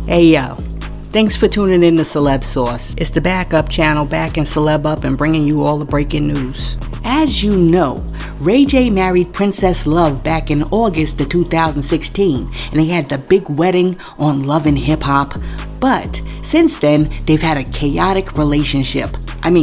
Hey yo, thanks for tuning in to Celeb Sauce. It's the backup channel backing Celeb up and bringing you all the breaking news. As you know, Ray J married Princess Love back in August of 2016, and they had the big wedding on Love and Hip Hop. But since then, they've had a chaotic relationship.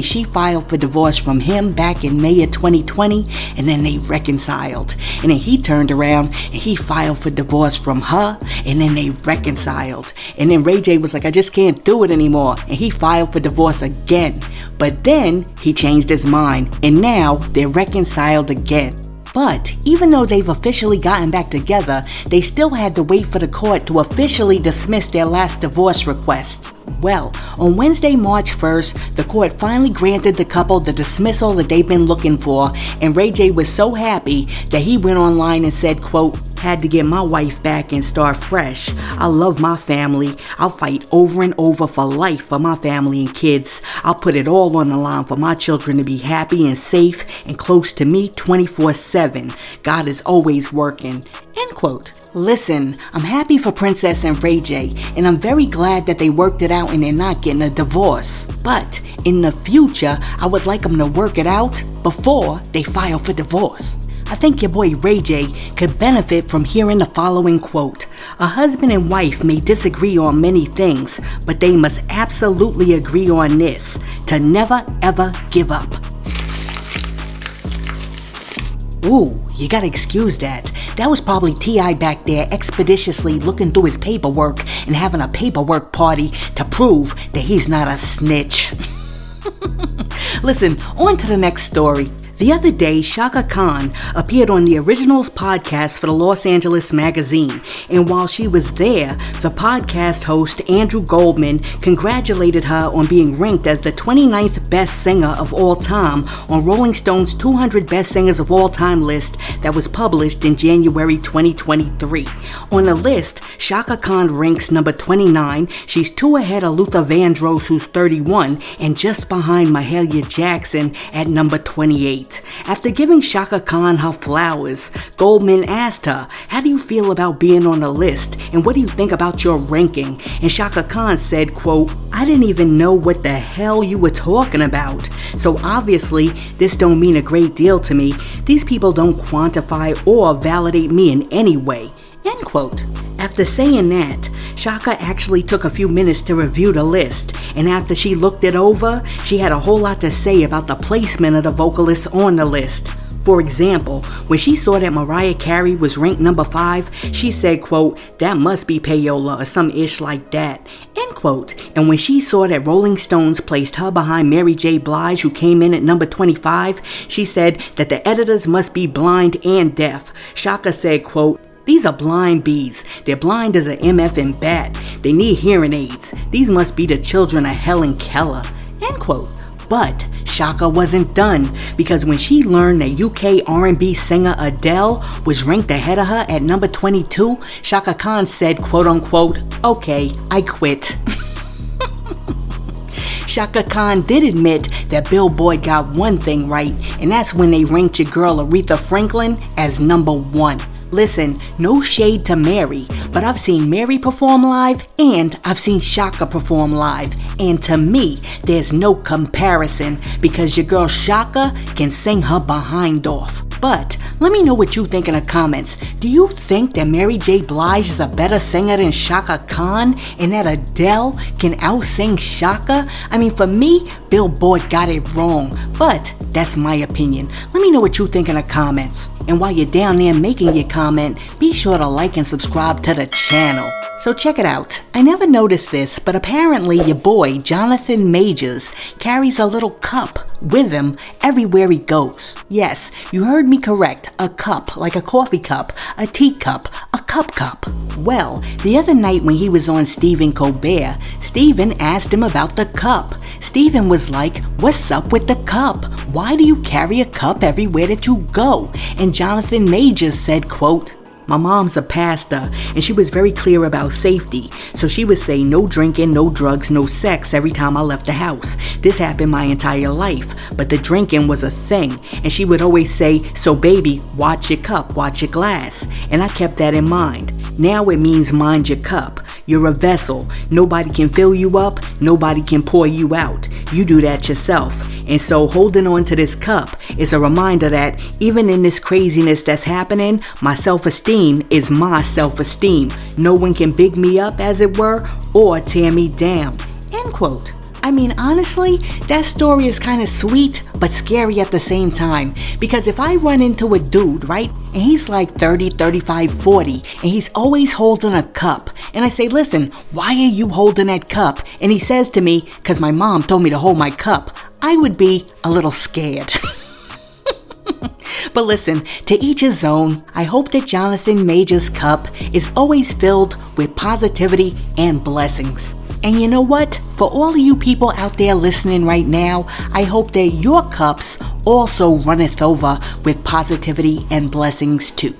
She filed for divorce from him back in May of 2020, and then they reconciled. And then he turned around and he filed for divorce from her, and then they reconciled. And then Ray J was like, I just can't do it anymore. And he filed for divorce again. But then he changed his mind, and now they're reconciled again. But even though they've officially gotten back together, they still had to wait for the court to officially dismiss their last divorce request. Well, on Wednesday, March 1st, the court finally granted the couple the dismissal that they've been looking for, and Ray J was so happy that he went online and said, quote, had to get my wife back and start fresh. I love my family. I'll fight over and over for life for my family and kids. I'll put it all on the line for my children to be happy and safe and close to me 24/7. God is always working. End quote. Listen, I'm happy for Princess and Ray J, and I'm very glad that they worked it out and they're not getting a divorce. But in the future, I would like them to work it out before they file for divorce. I think your boy Ray J could benefit from hearing the following quote. A husband and wife may disagree on many things, but they must absolutely agree on this, to never ever give up. Ooh, you gotta excuse that. That was probably T.I. back there expeditiously looking through his paperwork and having a paperwork party to prove that he's not a snitch. Listen, on to the next story. The other day, Chaka Khan appeared on the Originals podcast for the Los Angeles Magazine, and while she was there, the podcast host Andrew Goldman congratulated her on being ranked as the 29th best singer of all time on Rolling Stone's 200 Best Singers of All Time list that was published in January 2023. On the list, Chaka Khan ranks number 29. She's 2 ahead of Luther Vandross, who's 31, and just behind Mahalia Jackson at number 28. After giving Chaka Khan her flowers, Goldman asked her, how do you feel about being on the list, and what do you think about your ranking? And Chaka Khan said, quote, I didn't even know what the hell you were talking about. So obviously, this don't mean a great deal to me. These people don't quantify or validate me in any way. End quote. After saying that, Chaka actually took a few minutes to review the list, and after she looked it over, she had a whole lot to say about the placement of the vocalists on the list. For example, when she saw that Mariah Carey was ranked number 5, she said, quote, that must be payola or some ish like that, end quote. And when she saw that Rolling Stones placed her behind Mary J. Blige, who came in at number 25, she said that the editors must be blind and deaf. Chaka said, quote, these are blind bees. They're blind as an MF bat. They need hearing aids. These must be the children of Helen Keller. End quote. But Chaka wasn't done, because when she learned that UK R&B singer Adele was ranked ahead of her at number 22, Chaka Khan said, quote unquote, okay, I quit. Chaka Khan did admit that Billboard got one thing right, and that's when they ranked your girl Aretha Franklin as number 1. Listen, no shade to Mary, but I've seen Mary perform live and I've seen Chaka perform live, and to me, there's no comparison because your girl Chaka can sing her behind off. But let me know what you think in the comments. Do you think that Mary J. Blige is a better singer than Chaka Khan, and that Adele can out-sing Chaka? For me, Billboard got it wrong, but that's my opinion. Let me know what you think in the comments. And while you're down there making your comment, be sure to like and subscribe to the channel. So check it out. I never noticed this, but apparently your boy, Jonathan Majors, carries a little cup with him everywhere he goes. Yes, you heard me correct. A cup, like a coffee cup, a teacup, a cup. Well, the other night when he was on Stephen Colbert, Stephen asked him about the cup. Stephen was like, what's up with the cup? Why do you carry a cup everywhere that you go? And Jonathan Majors said, quote, My mom's a pastor, and she was very clear about safety. So she would say no drinking, no drugs, no sex every time I left the house. This happened my entire life, but the drinking was a thing. And she would always say, so baby, watch your cup, watch your glass. And I kept that in mind. Now it means mind your cup. You're a vessel. Nobody can fill you up. Nobody can pour you out. You do that yourself. And so holding on to this cup is a reminder that even in this craziness that's happening, my self-esteem is my self-esteem. No one can big me up, as it were, or tear me down. End quote. I mean, honestly, that story is kind of sweet, but scary at the same time. Because if I run into a dude, right, and he's like 30, 35, 40, and he's always holding a cup, and I say, listen, why are you holding that cup? And he says to me, because my mom told me to hold my cup, I would be a little scared. But listen, to each his own. I hope that Jonathan Major's cup is always filled with positivity and blessings. And you know what? For all of you people out there listening right now, I hope that your cups also runneth over with positivity and blessings too.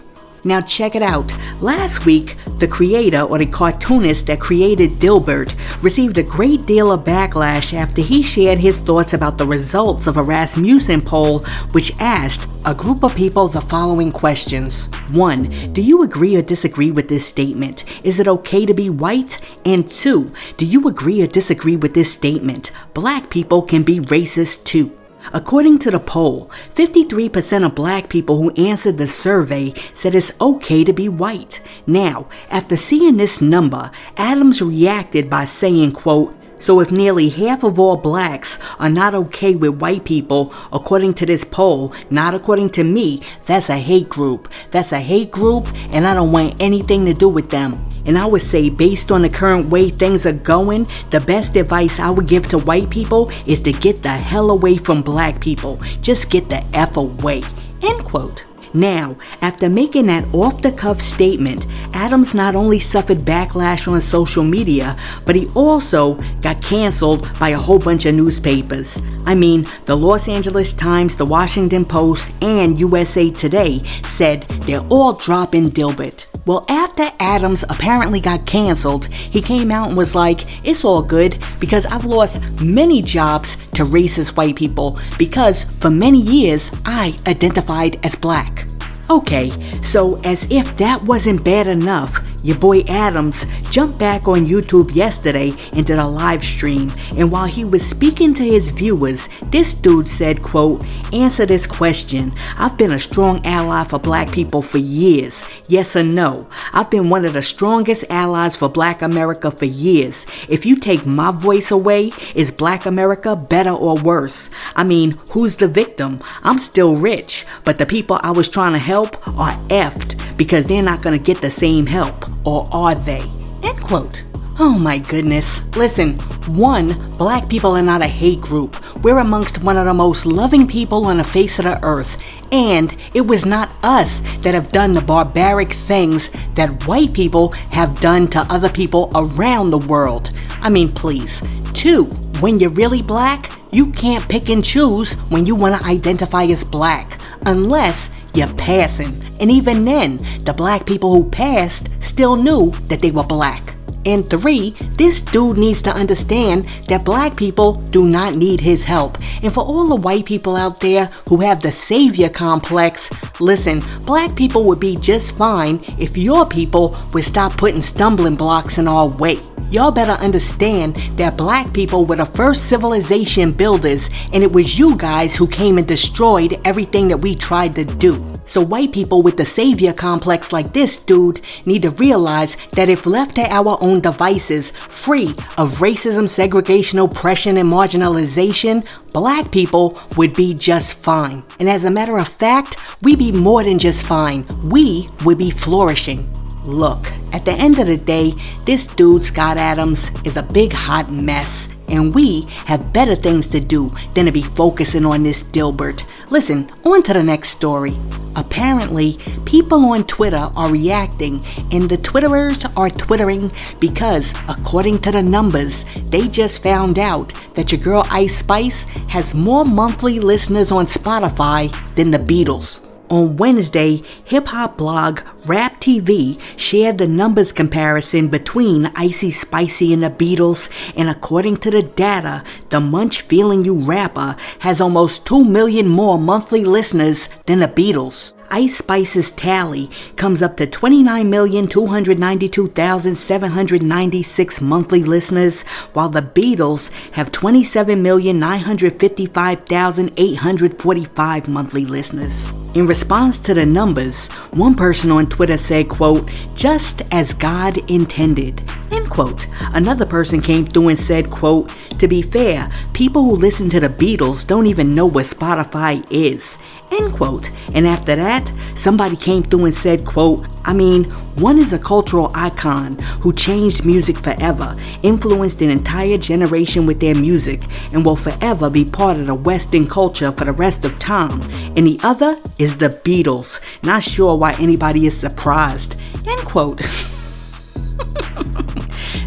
Now check it out. Last week, the creator or the cartoonist that created Dilbert received a great deal of backlash after he shared his thoughts about the results of a Rasmussen poll which asked a group of people the following questions. 1. Do you agree or disagree with this statement? Is it okay to be white? And 2. Do you agree or disagree with this statement? Black people can be racist too. According to the poll, 53% of black people who answered the survey said it's okay to be white. Now, after seeing this number, Adams reacted by saying, quote, so if nearly half of all blacks are not okay with white people, according to this poll, not according to me, that's a hate group. That's a hate group, and I don't want anything to do with them. And I would say, based on the current way things are going, the best advice I would give to white people is to get the hell away from black people. Just get the F away. End quote. Now, after making that off-the-cuff statement, Adams not only suffered backlash on social media, but he also got canceled by a whole bunch of newspapers. I mean, the Los Angeles Times, the Washington Post, and USA Today said they're all dropping Dilbert. Well, after Adams apparently got canceled, he came out and was like, it's all good because I've lost many jobs to racist white people because for many years I identified as black. Okay, so as if that wasn't bad enough, your boy Adams jumped back on YouTube yesterday and did a live stream, and while he was speaking to his viewers, this dude said, quote, answer this question. I've been a strong ally for black people for years. Yes or no? I've been one of the strongest allies for black America for years. If you take my voice away, is black America better or worse? I mean, who's the victim? I'm still rich, but the people I was trying to help are effed because they're not going to get the same help. Or are they? End quote. Oh my goodness. Listen, 1, black people are not a hate group. We're amongst one of the most loving people on the face of the earth. And it was not us that have done the barbaric things that white people have done to other people around the world. I mean, please. 2, when you're really black, you can't pick and choose when you want to identify as black. Unless you're passing. And even then, the black people who passed still knew that they were black. And 3, this dude needs to understand that black people do not need his help. And for all the white people out there who have the savior complex, listen, black people would be just fine if your people would stop putting stumbling blocks in our way. Y'all better understand that black people were the first civilization builders, and it was you guys who came and destroyed everything that we tried to do. So white people with the savior complex like this dude need to realize that if left to our own devices, free of racism, segregation, oppression, and marginalization, black people would be just fine. And as a matter of fact, we'd be more than just fine. We would be flourishing. Look, at the end of the day, this dude, Scott Adams, is a big hot mess, and we have better things to do than to be focusing on this Dilbert. Listen, on to the next story. Apparently, people on Twitter are reacting, and the Twitterers are twittering because, according to the numbers, they just found out that your girl Ice Spice has more monthly listeners on Spotify than the Beatles. On Wednesday, hip-hop blog Rap TV shared the numbers comparison between Icy Spicy and the Beatles, and according to the data, the Munch Feeling You rapper has almost 2 million more monthly listeners than the Beatles. Ice Spice's tally comes up to 29,292,796 monthly listeners, while the Beatles have 27,955,845 monthly listeners. In response to the numbers, one person on Twitter said, quote, "just as God intended," end quote. Another person came through and said, quote, "to be fair, people who listen to the Beatles don't even know what Spotify is," end quote. And after that, somebody came through and said, quote, "I mean, one is a cultural icon who changed music forever, influenced an entire generation with their music, and will forever be part of the Western culture for the rest of time. And the other is the Beatles. Not sure why anybody is surprised," end quote.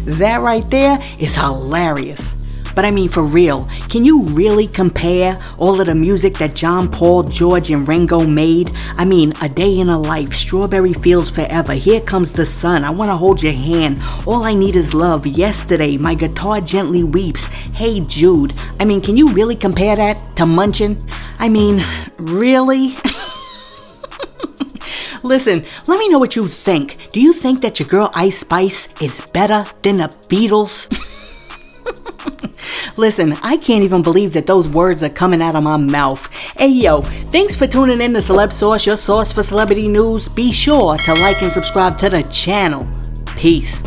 That right there is hilarious. But I mean, for real, can you really compare all of the music that John, Paul, George, and Ringo made? I mean, A Day in a Life, Strawberry Fields Forever, Here Comes the Sun, I Wanna Hold Your Hand, All I Need Is Love, Yesterday, My Guitar Gently Weeps, Hey Jude. I mean, can you really compare that to Munchin'? I mean, really? Listen, let me know what you think. Do you think that your girl Ice Spice is better than the Beatles? Listen, I can't even believe that those words are coming out of my mouth. Hey yo, thanks for tuning in to Celeb Source, your source for celebrity news. Be sure to like and subscribe to the channel. Peace.